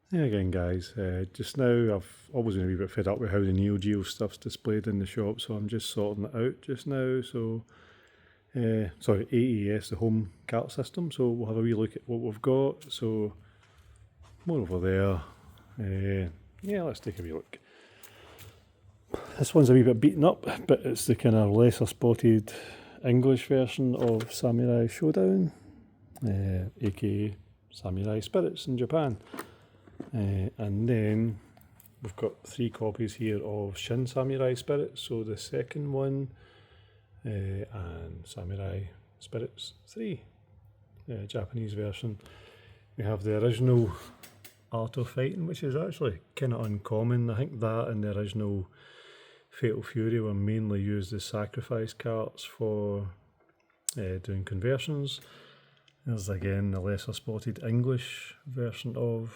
Yeah, again, guys, just now I've always been a wee bit fed up with how the Neo Geo stuff's displayed in the shop, so I'm just sorting it out just now. So, sorry, AES, the home cart system. So we'll have a wee look at what we've got. So, more over there. Yeah, let's take a wee look. This one's a wee bit beaten up, but it's the kind of lesser spotted English version of Samurai Showdown, aka Samurai Spirits in Japan. And then we've got 3 copies here of Shin Samurai Spirits, so the second one, and Samurai Spirits 3, Japanese version. We have the original Art of Fighting, which is actually kind of uncommon. I think that and the original Fatal Fury were mainly used as sacrifice carts for doing conversions. There's again the lesser spotted English version of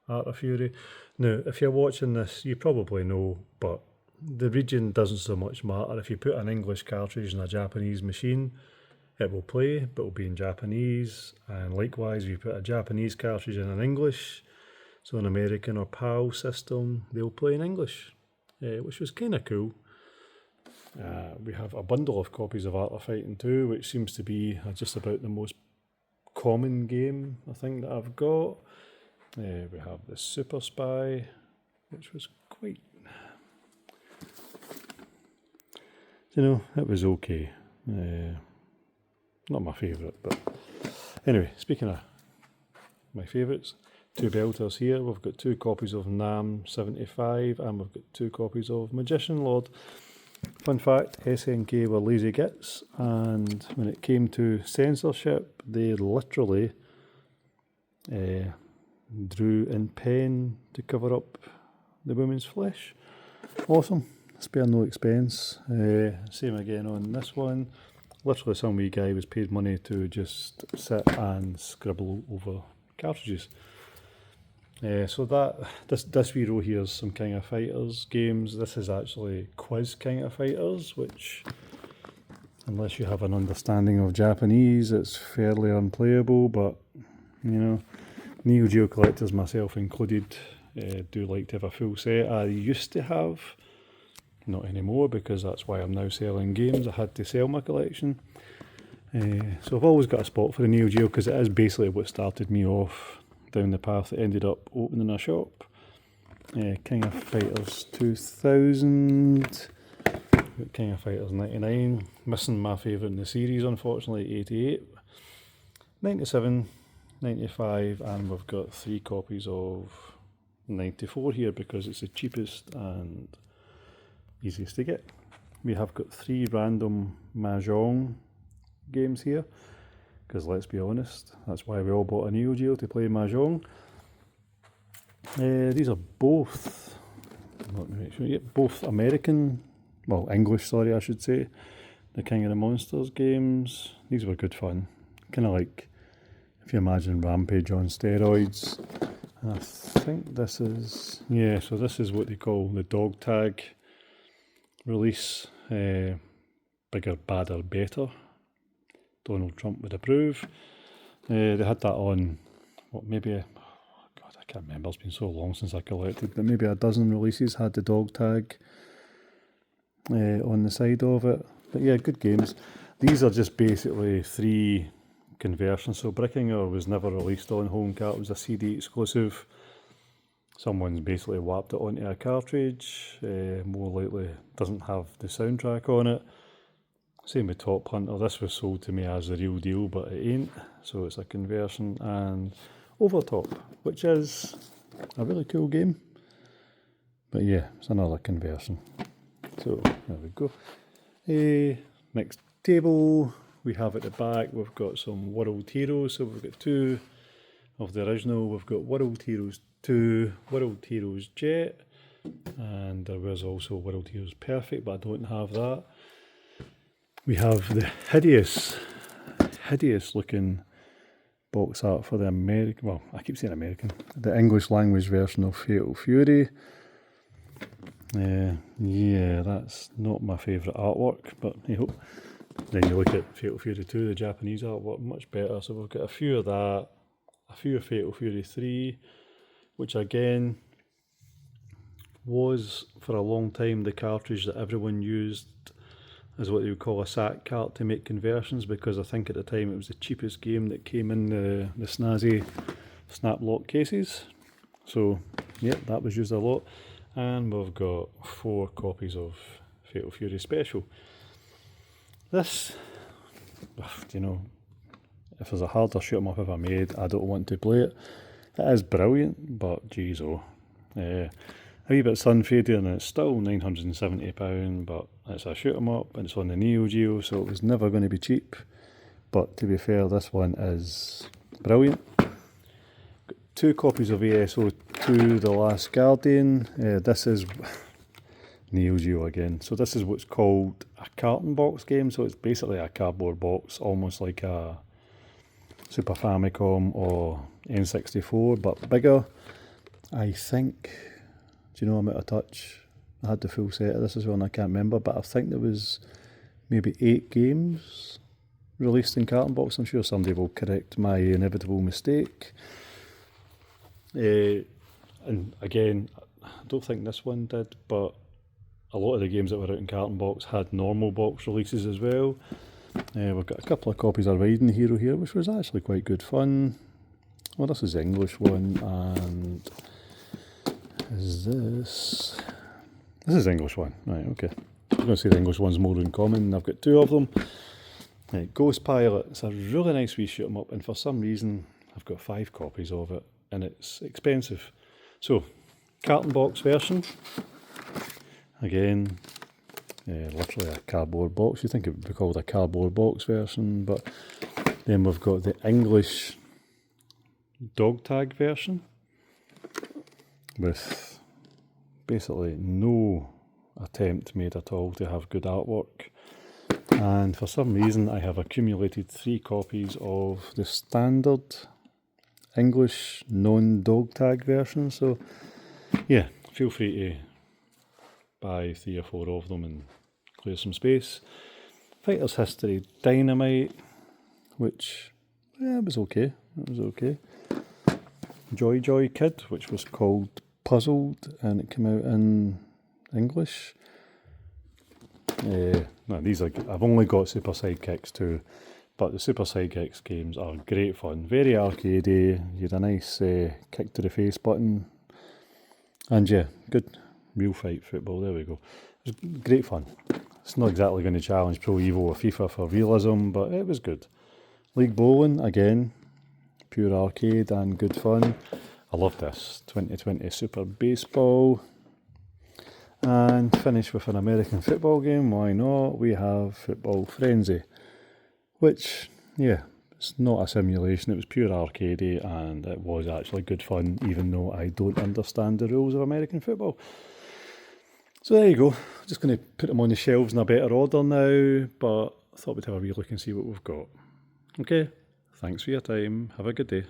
Art of Fury. Now, if you're watching this, you probably know, but the region doesn't so much matter. If you put an English cartridge in a Japanese machine, it will play, but it will be in Japanese. And likewise, if you put a Japanese cartridge in an English, so an American or PAL system, they'll play in English, which was kind of cool. We have a bundle of copies of Art of Fighting 2, which seems to be just about the most common game, I think, that I've got. We have the Super Spy, which was quite, it was okay. Not my favourite, but anyway, speaking of my favourites, 2 belters here. We've got 2 copies of Nam 75 and we've got 2 copies of Magician Lord. Fun fact, SNK were lazy gits, and when it came to censorship, they literally drew in pen to cover up the woman's flesh. Awesome, spare no expense. Same again on this one. Literally some wee guy was paid money to just sit and scribble over cartridges. So this wee row here is some King of Fighters games. This is actually Quiz King of Fighters, which, unless you have an understanding of Japanese, it's fairly unplayable, but Neo Geo collectors, myself included, do like to have a full set. I used to have, not anymore, because that's why I'm now selling games. I had to sell my collection. So I've always got a spot for the Neo Geo, because it is basically what started me off down the path that ended up opening a shop. King of Fighters 2000, King of Fighters 99, missing my favourite in the series unfortunately, 88, 97, 95, and we've got 3 copies of 94 here because it's the cheapest and easiest to get. We have got 3 random Mahjong games here, because let's be honest, that's why we all bought a Neo Geo, to play Mahjong. These are both, let me make sure, yep, both American, well, English, sorry, I should say. The King of the Monsters games. These were good fun. Kind of like, if you imagine Rampage on steroids. And I think this is, yeah, so this is what they call the dog tag release. Bigger, badder, better. Donald Trump would approve. They had that on, what, maybe, God, I can't remember, it's been so long since I collected, but maybe a dozen releases had the dog tag on the side of it. But yeah, good games. These are just basically 3 conversions. So Brickinger was never released on home cart, it was a CD exclusive. Someone's basically whapped it onto a cartridge, more likely doesn't have the soundtrack on it. Same with Top Hunter, this was sold to me as the real deal, but it ain't, so it's a conversion. And Overtop, which is a really cool game, but yeah, it's another conversion. So there we go. Next table, we have at the back, we've got some World Heroes. So we've got 2 of the original. We've got World Heroes 2, World Heroes Jet, and there was also World Heroes Perfect, but I don't have that. We have the hideous looking box art for the American, well, I keep saying American, the English language version of Fatal Fury. Yeah, that's not my favourite artwork, but hey ho. Then you look at Fatal Fury 2, the Japanese artwork, much better. So we've got a few of that, a few of Fatal Fury 3, which again was for a long time the cartridge that everyone used as what they would call a SAC cart to make conversions, because I think at the time it was the cheapest game that came in the snazzy snap lock cases. So yeah, that was used a lot. And we've got 4 copies of Fatal Fury Special. This, you know, if there's a harder shoot 'em up ever made, I don't want to play it. It is brilliant, but geez oh. A wee bit sun faded and it's still £970, but it's a shoot 'em up and it's on the Neo Geo, so it was never going to be cheap. But to be fair, this one is brilliant. Got 2 copies of ASO 2 The Last Guardian. This is Neo Geo again. So this is what's called a carton box game, so it's basically a cardboard box, almost like a Super Famicom or N64, but bigger. I think, do you know, I'm out of touch. I had the full set of this as well and I can't remember, but I think there was maybe 8 games released in carton box. I'm sure somebody will correct my inevitable mistake. And again, I don't think this one did, but a lot of the games that were out in carton box had normal box releases as well. We've got a couple of copies of Riding Hero here, which was actually quite good fun. Well, this is the English one, and is this? This is the English one, right, okay. I was going to say the English one's more in common. I've got 2 of them. Ghost Pilot, it's a really nice wee shoot 'em up, and for some reason I've got 5 copies of it, and it's expensive. So, carton box version. Again, literally a cardboard box. You think it would be called a cardboard box version, but then we've got the English dog tag version with basically no attempt made at all to have good artwork. And for some reason I have accumulated 3 copies of the standard English non-dog tag version. So yeah, feel free to buy 3 or 4 of them and clear some space. Fighters History Dynamite, which it was okay. It was okay. Joy Joy Kid, which was called Puzzled, and it came out in English. No, these are. I've only got Super Sidekicks 2, but the Super Sidekicks games are great fun. Very arcadey. You had a nice kick to the face button, and yeah, good real fight football. There we go. It was great fun. It's not exactly going to challenge Pro Evo or FIFA for realism, but it was good. League Bowling again, pure arcade and good fun. I love this 2020 Super Baseball. And finish with an American football game, why not? We have Football Frenzy, which, yeah, it's not a simulation, it was pure arcadey and it was actually good fun, even though I don't understand the rules of American football. So there you go, just going to put them on the shelves in a better order now, but I thought we'd have a wee look and see what we've got. Okay, thanks for your time, have a good day.